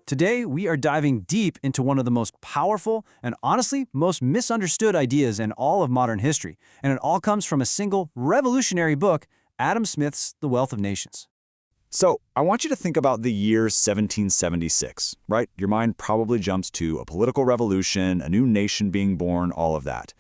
Today, we are diving deep into one of the most powerful and honestly most misunderstood ideas in all of modern history, and it all comes from a single revolutionary book, Adam Smith's The Wealth of Nations. So, I want you to think about the year 1776, right? Your mind probably jumps to a political revolution, a new nation being born, all of that.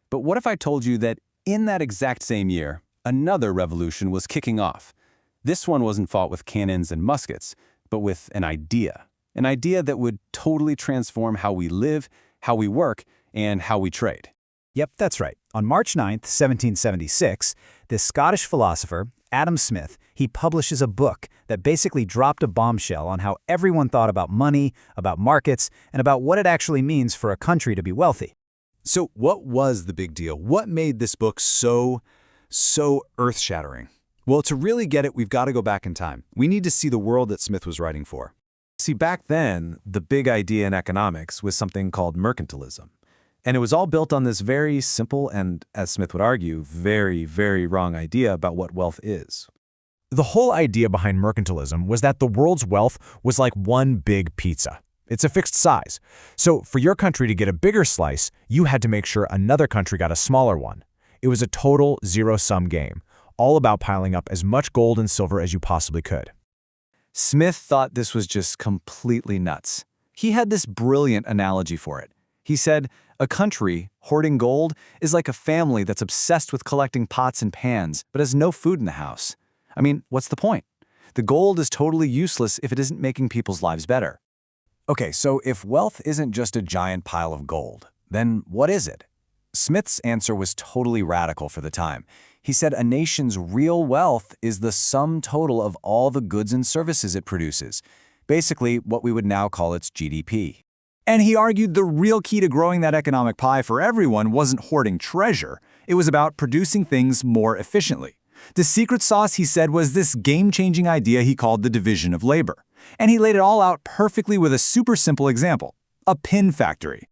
But what if I told you that in that exact same year, another revolution was kicking off? This one wasn't fought with cannons and muskets, but with an idea. An idea that would totally transform how we live, how we work, and how we trade. Yep, that's right. On March 9th, 1776, this Scottish philosopher, Adam Smith, he publishes a book that basically dropped a bombshell on how everyone thought about money, about markets, and about what it actually means for a country to be wealthy. So, what was the big deal? What made this book so earth-shattering? Well, to really get it, we've got to go back in time. We need to see the world that Smith was writing for. See, back then, the big idea in economics was something called mercantilism. And it was all built on this very simple and, as Smith would argue, very, very wrong idea about what wealth is. The whole idea behind mercantilism was that the world's wealth was like one big pizza. It's a fixed size. So for your country to get a bigger slice, you had to make sure another country got a smaller one. It was a total zero-sum game, all about piling up as much gold and silver as you possibly could. Smith thought this was just completely nuts. He had this brilliant analogy for it. He said, a country hoarding gold is like a family that's obsessed with collecting pots and pans, but has no food in the house. I mean, what's the point? The gold is totally useless if it isn't making people's lives better. Okay, so if wealth isn't just a giant pile of gold, then what is it? Smith's answer was totally radical for the time. He said a nation's real wealth is the sum total of all the goods and services it produces, basically what we would now call its GDP. And he argued the real key to growing that economic pie for everyone wasn't hoarding treasure. It was about producing things more efficiently. The secret sauce, he said, was this game-changing idea he called the division of labor. And he laid it all out perfectly with a super simple example: a pin factory.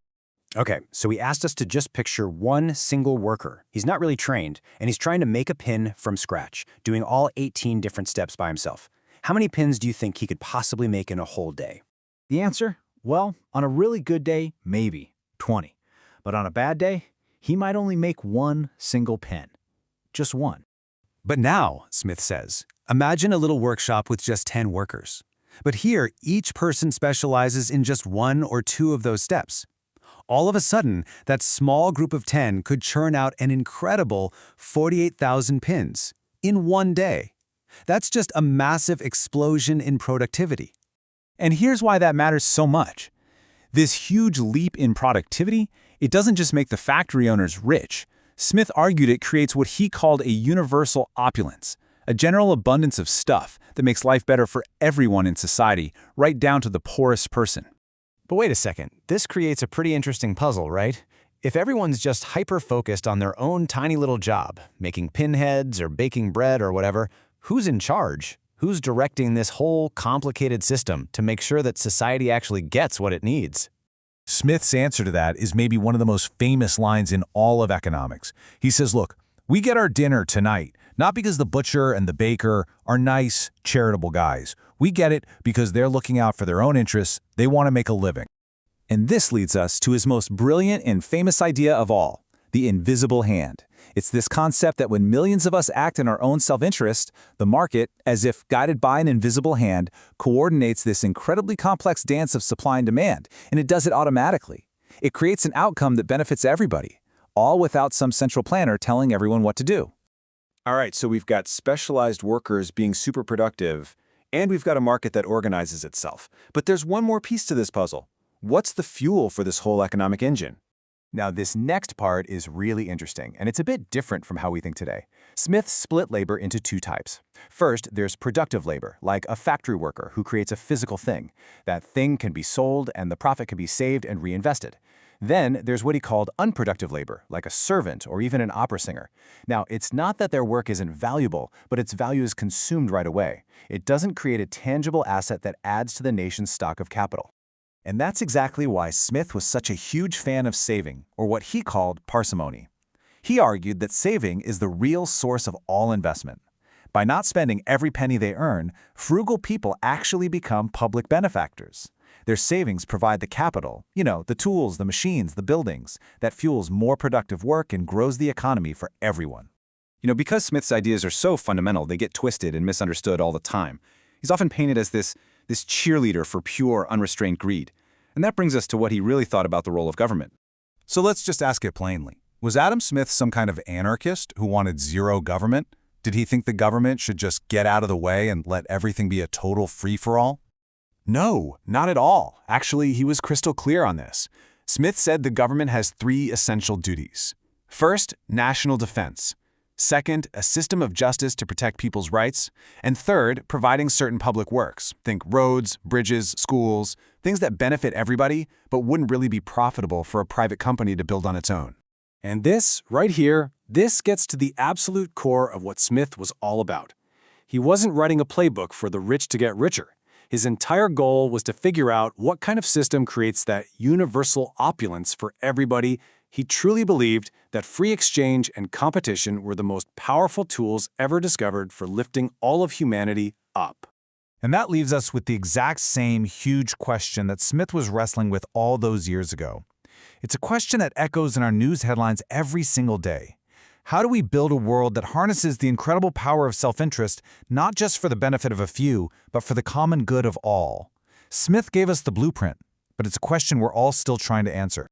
Okay, so he asked us to just picture one single worker. He's not really trained, and he's trying to make a pin from scratch, doing all 18 different steps by himself. How many pins do you think he could possibly make in a whole day? The answer? Well, on a really good day, maybe 20. But on a bad day, he might only make one single pin. Just one. But now, Smith says, imagine a little workshop with just 10 workers. But here, each person specializes in just one or two of those steps. All of a sudden, that small group of 10 could churn out an incredible 48,000 pins in one day. That's just a massive explosion in productivity. And here's why that matters so much. This huge leap in productivity, it doesn't just make the factory owners rich. Smith argued it creates what he called a universal opulence, a general abundance of stuff that makes life better for everyone in society, right down to the poorest person. But wait a second, this creates a pretty interesting puzzle, right? If everyone's just hyper-focused on their own tiny little job, making pinheads or baking bread or whatever, who's in charge? Who's directing this whole complicated system to make sure that society actually gets what it needs? Smith's answer to that is maybe one of the most famous lines in all of economics. He says, look, we get our dinner tonight, not because the butcher and the baker are nice, charitable guys. We get it because they're looking out for their own interests. They want to make a living. And this leads us to his most brilliant and famous idea of all, the invisible hand. It's this concept that when millions of us act in our own self-interest, the market, as if guided by an invisible hand, coordinates this incredibly complex dance of supply and demand, and it does it automatically. It creates an outcome that benefits everybody, all without some central planner telling everyone what to do. All right, so we've got specialized workers being super productive, and we've got a market that organizes itself. But there's one more piece to this puzzle. What's the fuel for this whole economic engine? Now, this next part is really interesting, and it's a bit different from how we think today. Smith split labor into two types. First, there's productive labor, like a factory worker who creates a physical thing. That thing can be sold, and the profit can be saved and reinvested. Then there's what he called unproductive labor, like a servant or even an opera singer. Now, it's not that their work isn't valuable, but its value is consumed right away. It doesn't create a tangible asset that adds to the nation's stock of capital. And that's exactly why Smith was such a huge fan of saving, or what he called parsimony. He argued that saving is the real source of all investment. By not spending every penny they earn, frugal people actually become public benefactors. Their savings provide the capital, the tools, the machines, the buildings, that fuels more productive work and grows the economy for everyone. Because Smith's ideas are so fundamental, they get twisted and misunderstood all the time. He's often painted as this cheerleader for pure, unrestrained greed. And that brings us to what he really thought about the role of government. So let's just ask it plainly. Was Adam Smith some kind of anarchist who wanted zero government? Did he think the government should just get out of the way and let everything be a total free-for-all? No, not at all. Actually, he was crystal clear on this. Smith said the government has 3 essential duties. First, national defense. Second, a system of justice to protect people's rights. And third, providing certain public works. Think roads, bridges, schools, things that benefit everybody, but wouldn't really be profitable for a private company to build on its own. And this, right here, this gets to the absolute core of what Smith was all about. He wasn't writing a playbook for the rich to get richer. His entire goal was to figure out what kind of system creates that universal opulence for everybody. He truly believed that free exchange and competition were the most powerful tools ever discovered for lifting all of humanity up. And that leaves us with the exact same huge question that Smith was wrestling with all those years ago. It's a question that echoes in our news headlines every single day. How do we build a world that harnesses the incredible power of self-interest, not just for the benefit of a few, but for the common good of all? Smith gave us the blueprint, but it's a question we're all still trying to answer.